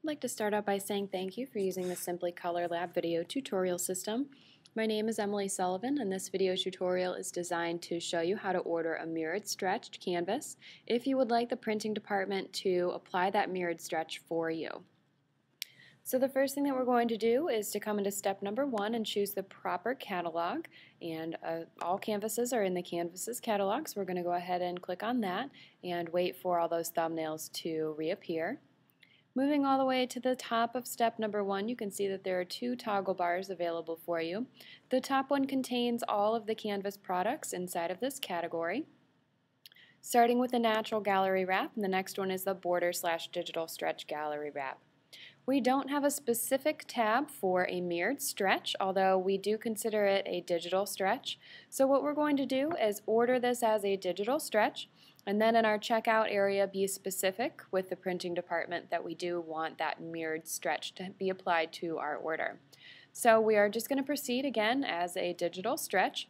I'd like to start out by saying thank you for using the Simply Color Lab video tutorial system. My name is Emily Sullivan, and this video tutorial is designed to show you how to order a mirrored stretched canvas if you would like the printing department to apply that mirrored stretch for you. So the first thing that we're going to do is to come into step number 1 and choose the proper catalog, and all canvases are in the Canvases catalog, so we're going to go ahead and click on that and wait for all those thumbnails to reappear. Moving all the way to the top of step number 1, you can see that there are 2 toggle bars available for you. The top one contains all of the Canvas products inside of this category, starting with the Natural Gallery Wrap, and the next one is the Border/Digital Stretch Gallery Wrap. We don't have a specific tab for a mirrored stretch, although we do consider it a digital stretch. So what we're going to do is order this as a digital stretch, and then in our checkout area be specific with the printing department that we do want that mirrored stretch to be applied to our order. So we are just going to proceed again as a digital stretch.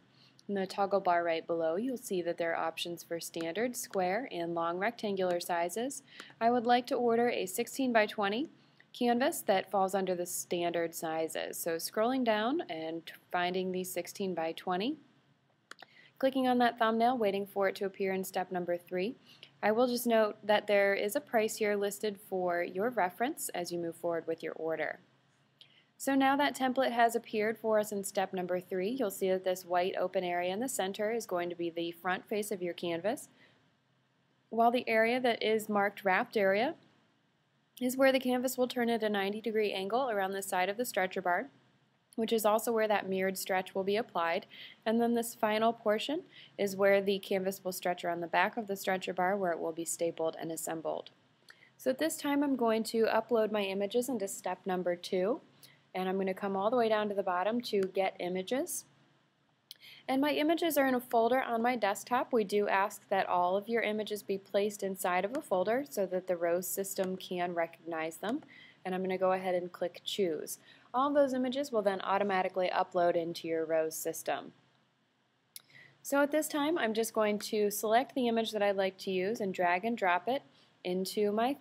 In the toggle bar right below, you'll see that there are options for standard, square, and long rectangular sizes. I would like to order a 16 by 20 canvas that falls under the standard sizes. So scrolling down and finding the 16 by 20, clicking on that thumbnail, waiting for it to appear in step number 3. I will just note that there is a price here listed for your reference as you move forward with your order. So now that template has appeared for us in step number 3, you'll see that this white open area in the center is going to be the front face of your canvas, while the area that is marked wrapped area is where the canvas will turn at a 90-degree angle around the side of the stretcher bar, which is also where that mirrored stretch will be applied. And then this final portion is where the canvas will stretch around the back of the stretcher bar, where it will be stapled and assembled. So at this time I'm going to upload my images into step number 2, and I'm going to come all the way down to the bottom to Get Images. And my images are in a folder on my desktop. We do ask that all of your images be placed inside of a folder so that the ROSE system can recognize them. And I'm going to go ahead and click Choose. All of those images will then automatically upload into your ROSE system. So at this time I'm just going to select the image that I'd like to use and drag and drop it into my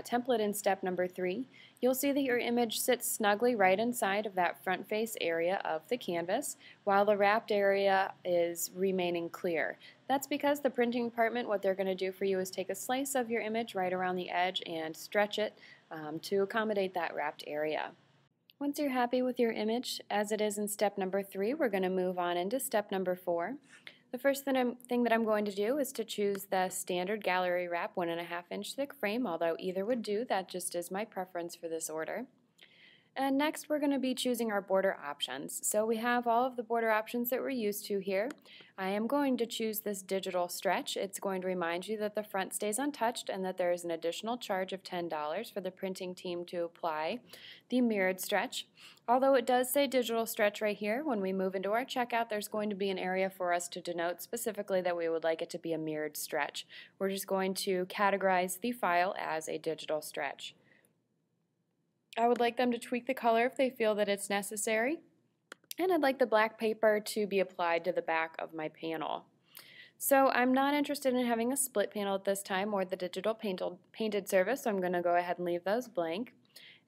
template in step number 3. You'll see that your image sits snugly right inside of that front face area of the canvas, while the wrapped area is remaining clear. That's because the printing department, what they're going to do for you is take a slice of your image right around the edge and stretch it to accommodate that wrapped area. Once you're happy with your image, as it is in step number 3, we're going to move on into step number 4. The first thing that I'm going to do is to choose the standard gallery wrap 1.5 inch thick frame, although either would do, that just is my preference for this order. And next we're going to be choosing our border options. So we have all of the border options that we're used to here. I am going to choose this digital stretch. It's going to remind you that the front stays untouched and that there is an additional charge of $10 for the printing team to apply the mirrored stretch. Although it does say digital stretch right here, when we move into our checkout there's going to be an area for us to denote specifically that we would like it to be a mirrored stretch. We're just going to categorize the file as a digital stretch. I would like them to tweak the color if they feel that it's necessary, and I'd like the black paper to be applied to the back of my panel. So I'm not interested in having a split panel at this time or the digital painted surface, so I'm going to go ahead and leave those blank.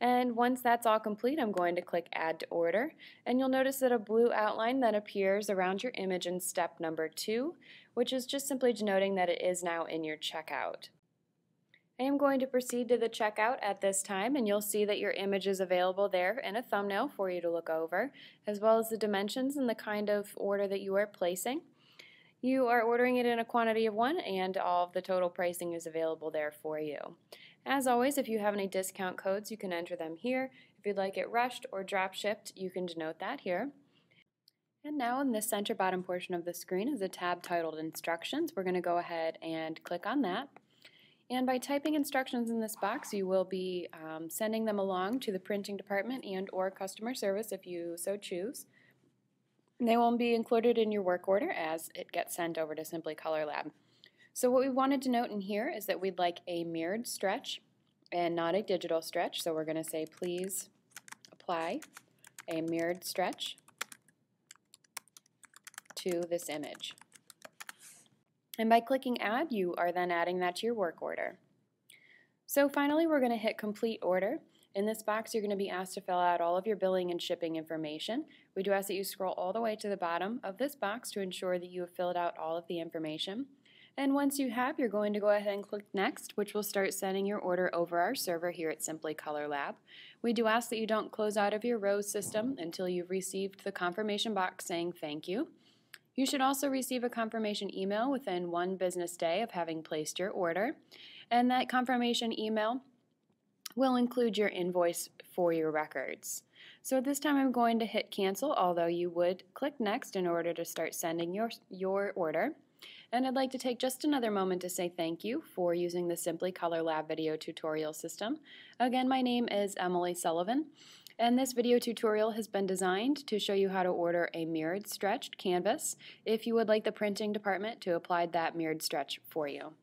And once that's all complete, I'm going to click Add to Order, and you'll notice that a blue outline then appears around your image in step number 2, which is just simply denoting that it is now in your checkout. I am going to proceed to the checkout at this time, and you'll see that your image is available there in a thumbnail for you to look over, as well as the dimensions and the kind of order that you are placing. You are ordering it in a quantity of 1, and all of the total pricing is available there for you. As always, if you have any discount codes, you can enter them here. If you'd like it rushed or drop shipped, you can denote that here. And now in the center bottom portion of the screen is a tab titled Instructions. We're going to go ahead and click on that. And by typing instructions in this box, you will be sending them along to the printing department and or customer service if you so choose. They won't be included in your work order as it gets sent over to Simply Color Lab. So what we wanted to note in here is that we'd like a mirrored stretch and not a digital stretch. So we're going to say, please apply a mirrored stretch to this image. And by clicking Add, you are then adding that to your work order. So finally, we're going to hit complete order. In this box, you're going to be asked to fill out all of your billing and shipping information. We do ask that you scroll all the way to the bottom of this box to ensure that you have filled out all of the information. And once you have, you're going to go ahead and click Next, which will start sending your order over our server here at Simply Color Lab. We do ask that you don't close out of your Rose system until you've received the confirmation box saying thank you. You should also receive a confirmation email within 1 business day of having placed your order, and that confirmation email will include your invoice for your records. So at this time I'm going to hit cancel, although you would click next in order to start sending your order. And I'd like to take just another moment to say thank you for using the Simply Color Lab video tutorial system. Again, my name is Emily Sullivan, and this video tutorial has been designed to show you how to order a mirrored stretched canvas if you would like the printing department to apply that mirrored stretch for you.